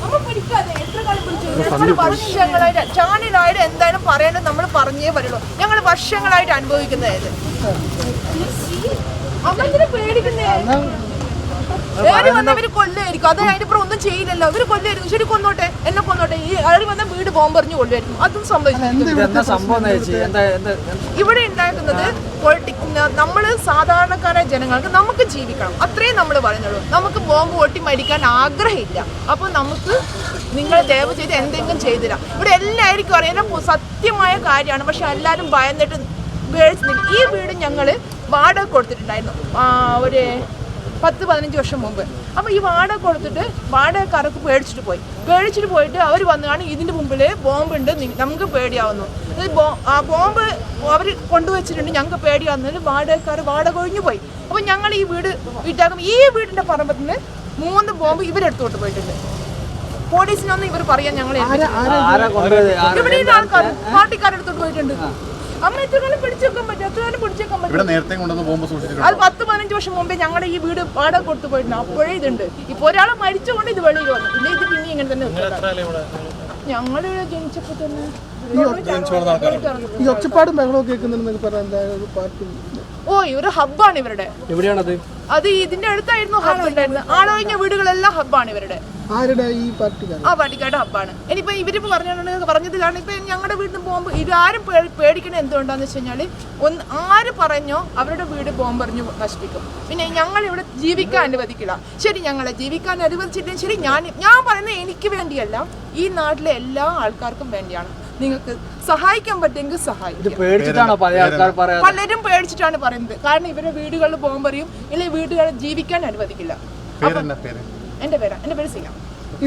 അമ്മ പഠിക്കാതെ എത്ര കാലം പിടിച്ചു? ഞങ്ങൾ വർഷങ്ങളായിട്ട് ചാനലായിട്ട് എന്തായാലും പറയേണ്ടത് നമ്മൾ പറഞ്ഞേ വരുള്ളൂ. ഞങ്ങൾ വർഷങ്ങളായിട്ട് അനുഭവിക്കുന്നത് അമ്മ പേടിക്കുന്നേ. ഏറി വന്നവര് കൊല്ലായിരിക്കും, അത് അതിനിപ്പുറം ഒന്നും ചെയ്യില്ലല്ലോ. അവര് കൊല്ലായിരിക്കും, ശരി കൊന്നോട്ടെ, എന്നെ കൊന്നോട്ടെ. ഈ ഏറി വന്ന വീട് ബോംബെറിഞ്ഞ് കൊല്ലുമായിരിക്കും, അതും സംഭവിച്ചു. ഇവിടെ ഉണ്ടാക്കുന്നത് നമ്മള് സാധാരണക്കാരായ ജനങ്ങൾക്ക് നമുക്ക് ജീവിക്കണം, അത്രയും നമ്മൾ പറയുന്നുള്ളൂ. നമുക്ക് ബോംബ് പൊട്ടി മരിക്കാൻ ആഗ്രഹമില്ല. അപ്പൊ നമുക്ക് നിങ്ങൾ ദയവ് ചെയ്ത് എന്തെങ്കിലും ചെയ്തില്ല. ഇവിടെ എല്ലാവർക്കും അറിയാം, സത്യമായ കാര്യമാണ്. പക്ഷെ എല്ലാവരും ഭയന്നിട്ട് പേടിച്ചില്ല. ഈ വീട് ഞങ്ങള് വാടക കൊടുത്തിട്ടുണ്ടായിരുന്നു ഒരു 10-15 വർഷം മുമ്പ്. അപ്പോൾ ഈ വാടക കൊടുത്തിട്ട് വാടകക്കാർക്ക് പേടിച്ചിട്ട് പോയിട്ട് അവർ വന്നാണ് ഇതിൻ്റെ മുമ്പിൽ ബോംബുണ്ട്, നമുക്ക് പേടിയാവുന്നു. ആ ബോംബ് അവർ കൊണ്ടുവച്ചിട്ടുണ്ട്, ഞങ്ങൾക്ക് പേടിയാവുന്നതിൽ വാടകക്കാർ വാടക ഒഴിഞ്ഞു പോയി. അപ്പോൾ ഞങ്ങൾ ഈ വീട്ടാക്കും ഈ വീടിൻ്റെ പറമ്പത്തിൽ നിന്ന് 3 ബോംബ് ഇവരെടുത്തോട്ട് പോയിട്ടുണ്ട്. പോലീസിനൊന്നും ഇവർ പറയാൻ ഞങ്ങൾ ഇവിടെ ഈ ആൾക്കാർ പാർട്ടിക്കാരെടുത്തോട്ട് പോയിട്ടുണ്ട്. അമ്മ എത്ര കാലം പിടിച്ചേക്കാൻ പറ്റും? അത് 10-15 വർഷം മുമ്പേ ഞങ്ങളുടെ ഈ വീട് വാടക കൊടുത്തു പോയിട്ടുണ്ട്. അപ്പോഴേ ഇതുണ്ട്. ഇപ്പൊ ഒരാളെ മരിച്ചുകൊണ്ട് ഇത് വെളിയിൽ വന്നു. ഇല്ല, ഇത് പിന്നെ ഇങ്ങനെ തന്നെ ഞങ്ങൾ ജനിച്ചപ്പോ തന്നെ ഒച്ചപ്പാടും ബഹളവും കേൾക്കുന്നുണ്ടെന്ന് പറഞ്ഞ ഓ ഒരു ഹബ്ബാണ് ഇവരുടെ. അത് ഇതിന്റെ അടുത്തായിരുന്നു ഹബ്ബ് ഉണ്ടായിരുന്നത്. ആളൊഴിഞ്ഞ വീടുകളെല്ലാം ഹബ്ബാണ് ഇവരുടെ. ആ പാർട്ടിക്കാരുടെ ഹബ്ബാണ്. ഇനിയിപ്പോ ഇവരിപ്പോ പറഞ്ഞത് കാരണം ഇപ്പൊ ഞങ്ങളുടെ വീട്ടിൽ ബോംബ് ഇതാരും പേടിക്കണ എന്തുകൊണ്ടാന്ന് വെച്ച് കഴിഞ്ഞാല് ആര് പറഞ്ഞോ അവരുടെ വീട് ബോംബെറിഞ്ഞ് നശിപ്പിക്കും. പിന്നെ ഞങ്ങൾ ഇവിടെ ജീവിക്കാൻ അനുവദിക്കില്ല. ശരി, ഞങ്ങളെ ജീവിക്കാൻ അനുവദിച്ചിട്ടും ശരി, ഞാൻ പറയുന്നത് എനിക്ക് വേണ്ടിയല്ല, ഈ നാട്ടിലെ എല്ലാ ആൾക്കാർക്കും വേണ്ടിയാണ്. നിങ്ങൾക്ക് സഹായിക്കാൻ പറ്റുമെങ്കിൽ സഹായിക്കും. പലരും പേടിച്ചിട്ടാണ് പറയുന്നത്. കാരണം ഇവരുടെ വീടുകളിൽ ബോംബെറിയും, ഇല്ലെങ്കിൽ വീടുകളിൽ ജീവിക്കാൻ അനുവദിക്കില്ല. എന്റെ പേര് സിയാം.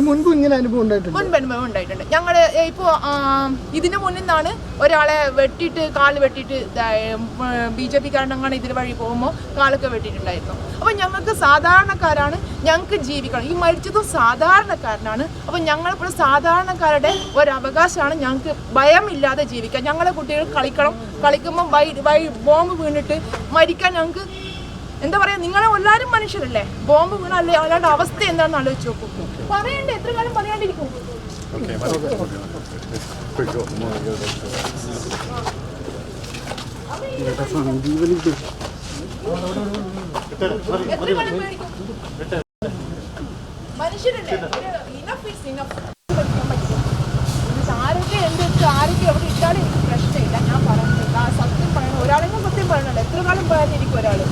മുൻപ് ഇങ്ങനെ അനുഭവം ഉണ്ടായിട്ടുണ്ട്. ഞങ്ങള് ഇപ്പോ ഇതിനു മുന്നിൽ നിന്നാണ് ഒരാളെ കാല് വെട്ടിയിട്ട് BJP കാരണങ്ങളാണ് ഇതിന് വഴി പോകുമ്പോൾ കാലൊക്കെ വെട്ടിയിട്ടുണ്ടായിരുന്നു. അപ്പൊ ഞങ്ങൾക്ക് സാധാരണക്കാരാണ്, ഞങ്ങൾക്ക് ജീവിക്കണം. ഈ മരിച്ചതും സാധാരണക്കാരനാണ്. അപ്പൊ ഞങ്ങളിപ്പോൾ സാധാരണക്കാരുടെ ഒരവകാശമാണ് ഞങ്ങൾക്ക് ഭയമില്ലാതെ ജീവിക്കാൻ. ഞങ്ങളെ കുട്ടികൾ കളിക്കുമ്പോൾ ബോംബ് വീണിട്ട് മരിക്കാൻ ഞങ്ങൾക്ക് എന്താ പറയാ, നിങ്ങളെ എല്ലാവരും മനുഷ്യരല്ലേ. ബോംബ് വീണല്ലേ, അല്ലാണ്ട് അവസ്ഥ എന്താണെന്ന് ആലോചിച്ച് നോക്കും. പറയണ്ടേ, എത്ര കാലം പറയാണ്ടിരിക്കും? മനുഷ്യരല്ലേ, ആരൊക്കെ ആരൊക്കെ എവിടെ ഇട്ടാലും എനിക്ക് പ്രശ്നമില്ല. ഞാൻ പറയുന്നത് സത്യം പറയണം. ഒരാളെങ്കിലും സത്യം പറയണല്ലോ. എത്ര കാലം പറയാനിരിക്കും ഒരാള്?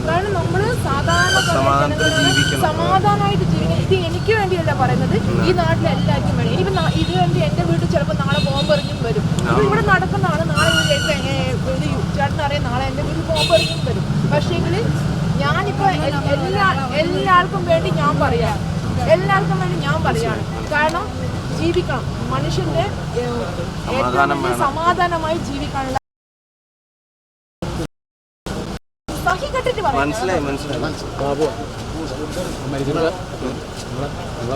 കാരണം നമ്മള് സമാധാനമായിട്ട് ജീവിക്കണം. ഇത് എനിക്ക് വേണ്ടിയല്ല പറയുന്നത്, ഈ നാട്ടിലെ എല്ലാവർക്കും വേണ്ടി. ഇനിയിപ്പോ ഇത് വേണ്ടി എന്റെ വീട്ടിൽ ചിലപ്പോൾ നാളെ ബോംബെറിഞ്ഞും വരും. ഇത് ഇവിടെ നടക്കുന്നതാണ്. നാളെ ചേട്ടനറിയാം, നാളെ എന്റെ വീട്ടിൽ ബോംബെറിഞ്ഞും വരും. പക്ഷേങ്കില് ഞാനിപ്പോ എല്ലാവർക്കും വേണ്ടി ഞാൻ പറയാണ്. കാരണം ജീവിക്കണം, മനുഷ്യന്റെ സമാധാനമായി ജീവിക്കാനുള്ള സഹികെട്ടിട്ട് പറയാം.